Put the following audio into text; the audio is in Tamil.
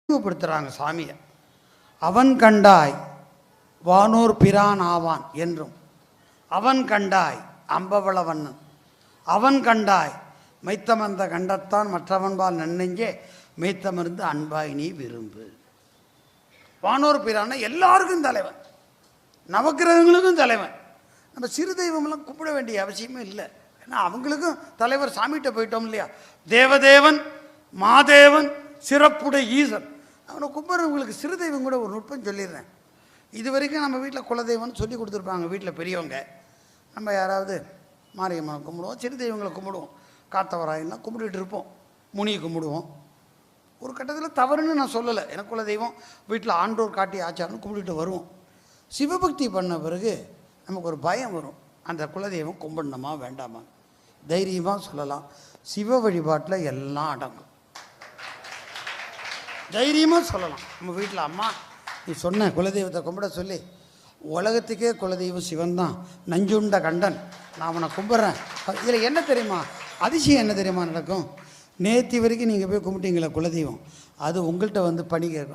படுத்துறாங்க சாமியை. அவன் கண்டாய் வானோர் பிரான் ஆவான் என்றும், அவன் கண்டாய் அம்பவளவண்ணன், அவன் கண்டாய் மைத்தமர்ந்த கண்டத்தான் மற்றவன்பால் நன்னெஞ்சே மெய்த்தமர்ந்து அன்பாய் நீ விரும்பு. வானோர் பிரான எல்லாருக்கும் தலைவன், நவக்கிரகங்களுக்கும் தலைவன். நம்ம சிறு தெய்வமெல்லாம் கும்பிட வேண்டிய அவசியமே இல்லை. ஏன்னா அவங்களுக்கும் தலைவர் சாமிகிட்ட போயிட்டோம் இல்லையா. தேவதேவன் மாதேவன் சிறப்புடைய ஈசன், அவனை கும்பிட்றவங்களுக்கு சிறு தெய்வம் கூட ஒரு நுட்பம் சொல்லிடுறேன். இது வரைக்கும் நம்ம வீட்டில் குலதெய்வம்னு சொல்லி கொடுத்துருப்பாங்க வீட்டில் பெரியவங்க. நம்ம யாராவது மாரியம்மனை கும்பிடுவோம், சிறு தெய்வங்களை கும்பிடுவோம், காத்தவராயெல்லாம் கும்பிட்டுட்டு இருப்போம், முனியை கும்பிடுவோம். ஒரு கட்டத்தில் தவறுன்னு நான் சொல்லலை, எனக்கு குலதெய்வம் வீட்டில் ஆண்டோர் காட்டி ஆச்சாரன்னு கும்பிட்டுட்டு வருவோம். சிவபக்தி பண்ண பிறகு நமக்கு ஒரு பயம் வரும், அந்த குலதெய்வம் கும்பிடணுமா வேண்டாமா. தைரியமாக சொல்லலாம், சிவ வழிபாட்டில் எல்லாம் அடங்கும். தைரியமாக சொல்லலாம். நம்ம வீட்டில் அம்மா நீ சொன்ன குலதெய்வத்தை கும்பிட சொல்லி, உலகத்துக்கே குலதெய்வம் சிவன் தான், நஞ்சுண்ட கண்டன், நான் அவனை கும்பிட்றேன். இதில் என்ன தெரியுமா அதிசயம், என்ன தெரியுமா நடக்கும்? நேற்று வரைக்கும் நீங்கள் போய் கும்பிட்டீங்களா குலதெய்வம், அது உங்கள்கிட்ட வந்து பணி கேட்கும்.